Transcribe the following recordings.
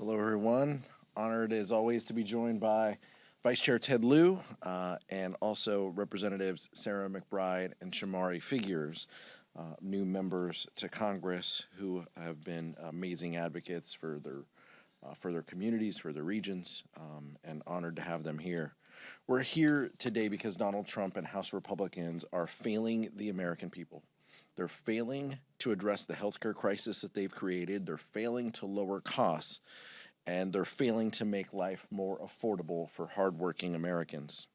Hello, everyone. Honored as always to be joined by Vice Chair Ted Lieu and also Representatives Sarah McBride and Shamari Figures, new members to Congress who have been amazing advocates for their communities, for their regions, and honored to have them here. We're here today because Donald Trump and House Republicans are failing the American people. They're failing to address the healthcare crisis that they've created. They're failing to lower costs, and they're failing to make life more affordable for hardworking Americans.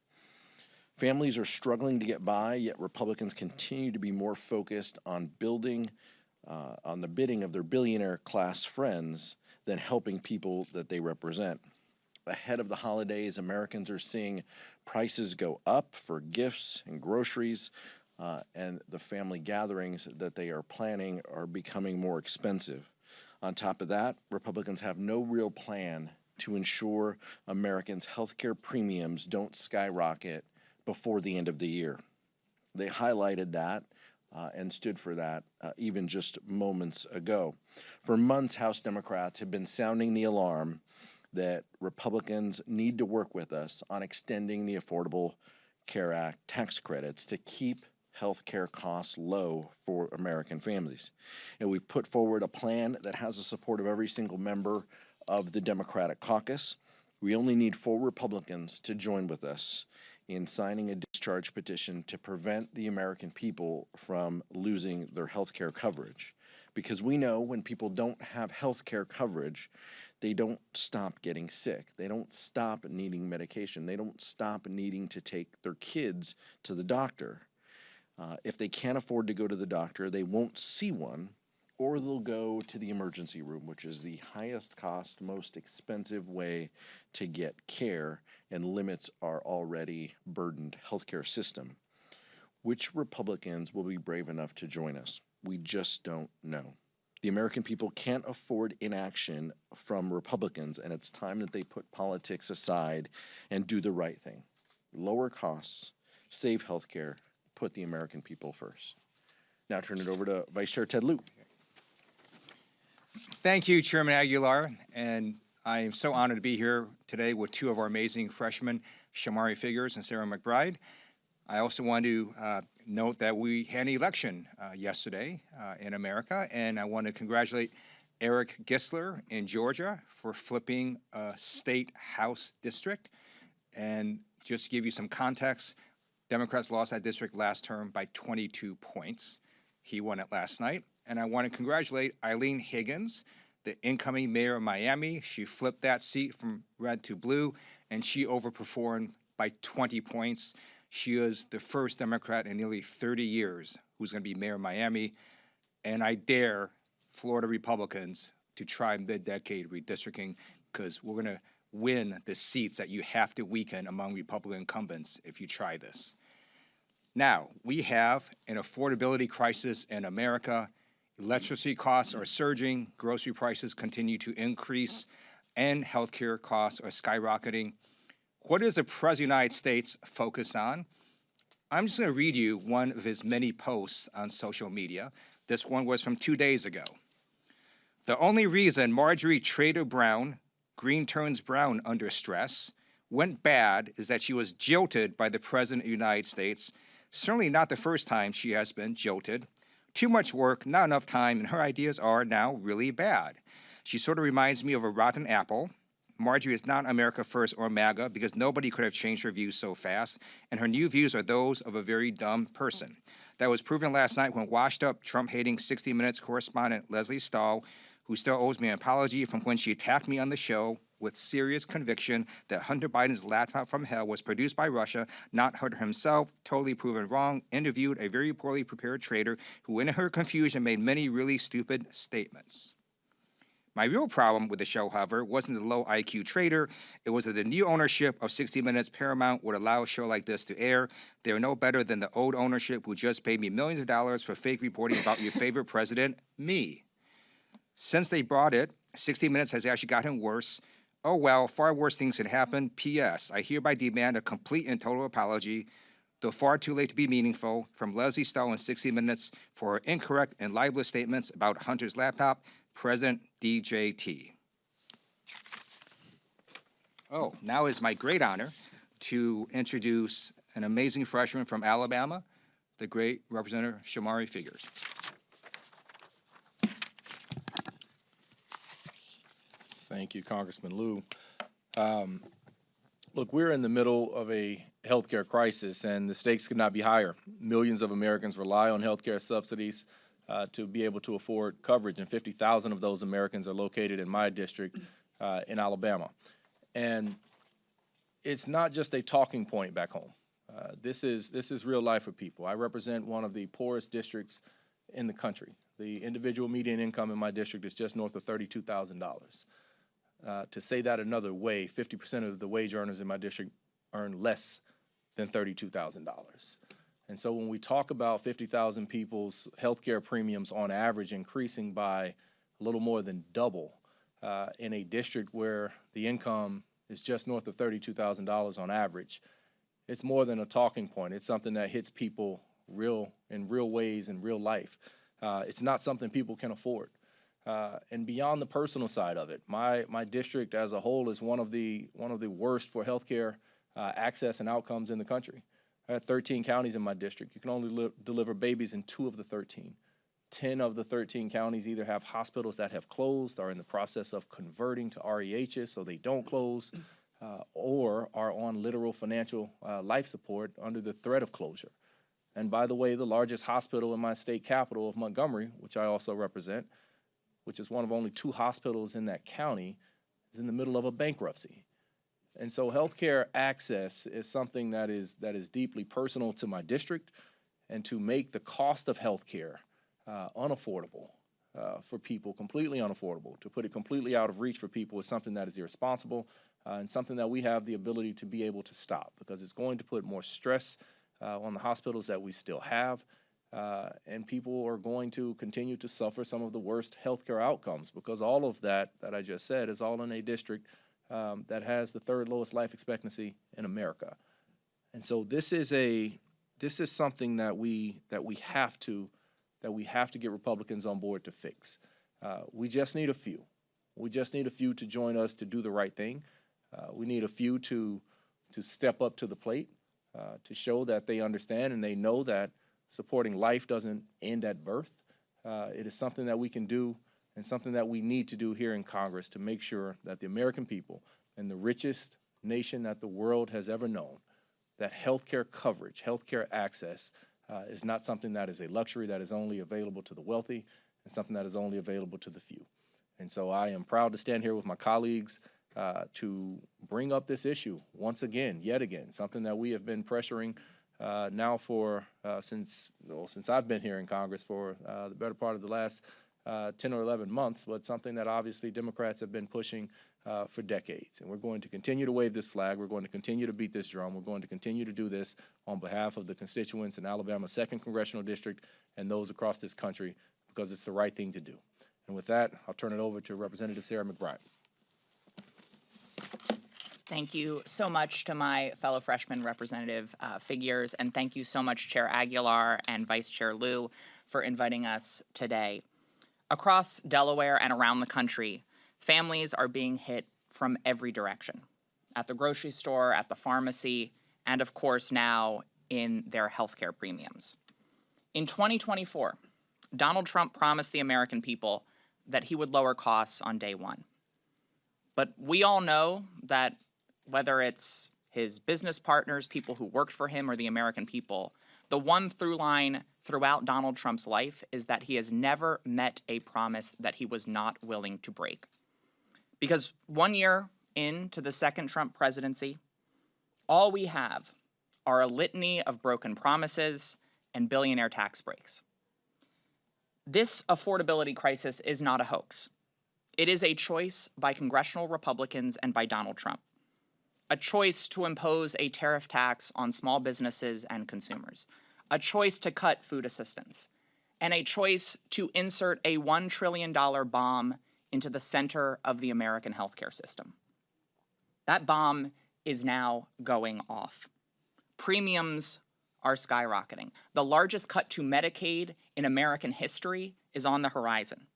Families are struggling to get by, yet Republicans continue to be more focused on on the bidding of their billionaire class friends than helping people that they represent. Ahead of the holidays, Americans are seeing prices go up for gifts and groceries, and the family gatherings that they are planning are becoming more expensive. On top of that, Republicans have no real plan to ensure Americans' healthcare premiums don't skyrocket before the end of the year. They highlighted that and stood for that even just moments ago. For months, House Democrats have been sounding the alarm that Republicans need to work with us on extending the Affordable Care Act tax credits to keep healthcare costs low for American families. And we put forward a plan that has the support of every single member of the Democratic caucus. We only need 4 Republicans to join with us in signing a discharge petition to prevent the American people from losing their healthcare coverage. Because we know when people don't have healthcare coverage, they don't stop getting sick. They don't stop needing medication. They don't stop needing to take their kids to the doctor. If they can't afford to go to the doctor, they won't see one, or they'll go to the emergency room, which is the highest cost, most expensive way to get care and limits our already burdened healthcare system. Which Republicans will be brave enough to join us? We just don't know. The American people can't afford inaction from Republicans, and it's time that they put politics aside and do the right thing. Lower costs, save healthcare, put the American people first. Now turn it over to Vice Chair Ted Lieu. Thank you, Chairman Aguilar, and I am so honored to be here today with 2 of our amazing freshmen, Shamari Figures and Sarah McBride. I also want to note that we had an election yesterday in America, and I want to congratulate Eric Gisler in Georgia for flipping a state House district. And just to give you some context, Democrats lost that district last term by 22 points. He won it last night. And I want to congratulate Eileen Higgins, the incoming mayor of Miami. She flipped that seat from red to blue, and she overperformed by 20 points. She is the first Democrat in nearly 30 years who's going to be mayor of Miami. And I dare Florida Republicans to try mid-decade redistricting, because we're going to win the seats that you have to weaken among Republican incumbents if you try this. Now, we have an affordability crisis in America. Electricity costs are surging, grocery prices continue to increase, and healthcare costs are skyrocketing. What is the President of the United States focused on? I'm just going to read you one of his many posts on social media. This one was from 2 days ago. The only reason Marjorie Trader Brown, green turns brown under stress, went bad is that she was jilted by the President of the United States. Certainly not the first time she has been jilted. Too much work, not enough time, and her ideas are now really bad. She sort of reminds me of a rotten apple. Marjorie is not America First or MAGA because nobody could have changed her views so fast, and her new views are those of a very dumb person. That was proven last night when washed-up, Trump-hating 60 Minutes correspondent Leslie Stahl, who still owes me an apology from when she attacked me on the show with serious conviction that Hunter Biden's laptop from hell was produced by Russia, not Hunter himself, totally proven wrong, interviewed a very poorly prepared traitor who in her confusion made many really stupid statements. My real problem with the show, however, wasn't the low IQ traitor. It was that the new ownership of 60 Minutes Paramount would allow a show like this to air. They are no better than the old ownership who just paid me millions of dollars for fake reporting about your favorite president, me. Since they bought it, 60 Minutes has actually gotten worse. Oh well, far worse things had happened. P.S. I hereby demand a complete and total apology, though far too late to be meaningful, from Leslie Stahl in 60 Minutes for her incorrect and libelous statements about Hunter's laptop, President DJT. Oh, now it's my great honor to introduce an amazing freshman from Alabama, the great Representative Shamari Figures. Thank you, Congressman Lieu. Look, we're in the middle of a healthcare crisis, and the stakes could not be higher. Millions of Americans rely on healthcare subsidies to be able to afford coverage, and 50,000 of those Americans are located in my district in Alabama. And it's not just a talking point back home. This is real life for people. I represent one of the poorest districts in the country. The individual median income in my district is just north of $32,000. To say that another way, 50% of the wage earners in my district earn less than $32,000. And so when we talk about 50,000 people's healthcare premiums on average increasing by a little more than double in a district where the income is just north of $32,000 on average, it's more than a talking point. It's something that hits people in real ways in real life. It's not something people can afford. And beyond the personal side of it, my district as a whole is one of the worst for healthcare access and outcomes in the country. I have 13 counties in my district. You can only deliver babies in 2 of the 13. 10 of the 13 counties either have hospitals that have closed, are in the process of converting to REHs so they don't close, or are on literal financial life support under the threat of closure. And by the way, the largest hospital in my state capital of Montgomery, which I also represent, which is one of only 2 hospitals in that county, is in the middle of a bankruptcy. And so healthcare access is something that is deeply personal to my district, and to make the cost of healthcare unaffordable for people, completely unaffordable, to put it completely out of reach for people is something that is irresponsible and something that we have the ability to be able to stop, because it's going to put more stress on the hospitals that we still have. And people are going to continue to suffer some of the worst healthcare outcomes, because all of that I just said is all in a district that has the 3rd lowest life expectancy in America. And so this is something that we have to get Republicans on board to fix. We just need a few. We just need a few to join us to do the right thing. We need a few to step up to the plate, to show that they understand and they know that supporting life doesn't end at birth. It is something that we can do and something that we need to do here in Congress to make sure that the American people, in the richest nation that the world has ever known, that healthcare coverage, healthcare access is not something that is a luxury that is only available to the wealthy, and something that is only available to the few. And so I am proud to stand here with my colleagues to bring up this issue once again, yet again, something that we have been pressuring now for since I've been here in Congress for the better part of the last 10 or 11 months, but something that obviously Democrats have been pushing for decades. And we're going to continue to wave this flag. We're going to continue to beat this drum. We're going to continue to do this on behalf of the constituents in Alabama's 2nd Congressional District and those across this country, because it's the right thing to do. And with that, I'll turn it over to Representative Sarah McBride. Thank you so much to my fellow freshman Representative Figures, and thank you so much, Chair Aguilar and Vice Chair Lieu, for inviting us today. Across Delaware and around the country, families are being hit from every direction, at the grocery store, at the pharmacy, and of course now in their healthcare premiums. In 2024, Donald Trump promised the American people that he would lower costs on day one. But we all know that whether it's his business partners, people who worked for him, or the American people, the one through line throughout Donald Trump's life is that he has never met a promise that he was not willing to break. Because 1 year into the 2nd Trump presidency, all we have are a litany of broken promises and billionaire tax breaks. This affordability crisis is not a hoax. It is a choice by congressional Republicans and by Donald Trump. A choice to impose a tariff tax on small businesses and consumers. A choice to cut food assistance. And a choice to insert a $1 trillion bomb into the center of the American healthcare system. That bomb is now going off. Premiums are skyrocketing. The largest cut to Medicaid in American history is on the horizon.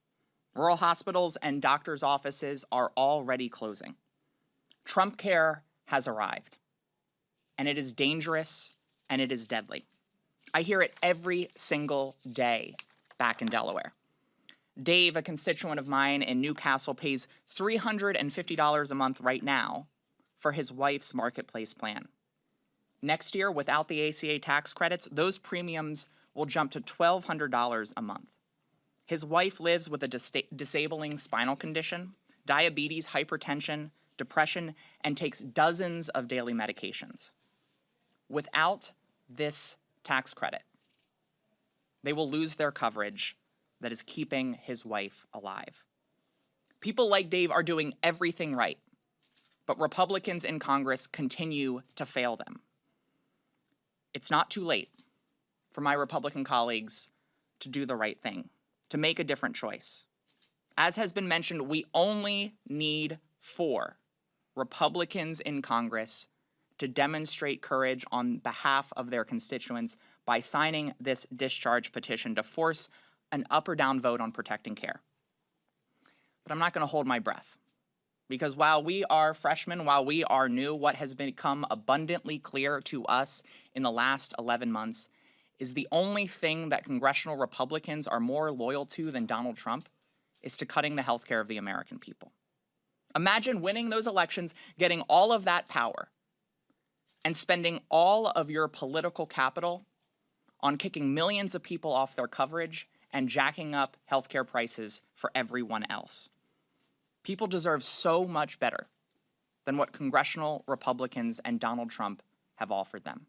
Rural hospitals and doctors' offices are already closing. Trump care has arrived, and it is dangerous and it is deadly. I hear it every single day back in Delaware. Dave, a constituent of mine in Newcastle, pays $350 a month right now for his wife's marketplace plan. Next year, without the ACA tax credits, those premiums will jump to $1,200 a month. His wife lives with a disabling spinal condition, diabetes, hypertension, depression, and takes dozens of daily medications. Without this tax credit, they will lose their coverage that is keeping his wife alive. People like Dave are doing everything right, but Republicans in Congress continue to fail them. It's not too late for my Republican colleagues to do the right thing, to make a different choice. As has been mentioned, we only need 4 Republicans in Congress to demonstrate courage on behalf of their constituents by signing this discharge petition to force an up or down vote on protecting care. But I'm not going to hold my breath, because while we are freshmen, while we are new, what has become abundantly clear to us in the last 11 months is the only thing that congressional Republicans are more loyal to than Donald Trump is to cutting the health care of the American people. Imagine winning those elections, getting all of that power, and spending all of your political capital on kicking millions of people off their coverage and jacking up healthcare prices for everyone else. People deserve so much better than what congressional Republicans and Donald Trump have offered them.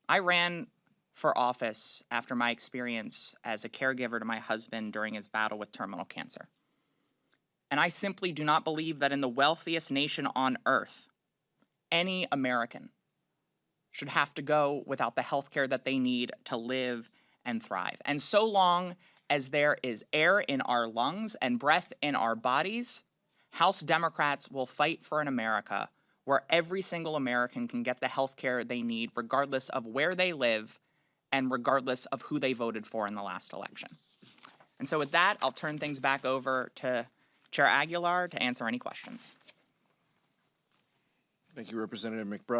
I ran for office after my experience as a caregiver to my husband during his battle with terminal cancer. And I simply do not believe that in the wealthiest nation on earth, any American should have to go without the health care that they need to live and thrive. And so long as there is air in our lungs and breath in our bodies, House Democrats will fight for an America where every single American can get the health care they need regardless of where they live and regardless of who they voted for in the last election. And so with that, I'll turn things back over to Chair Aguilar to answer any questions. Thank you, Representative McBride.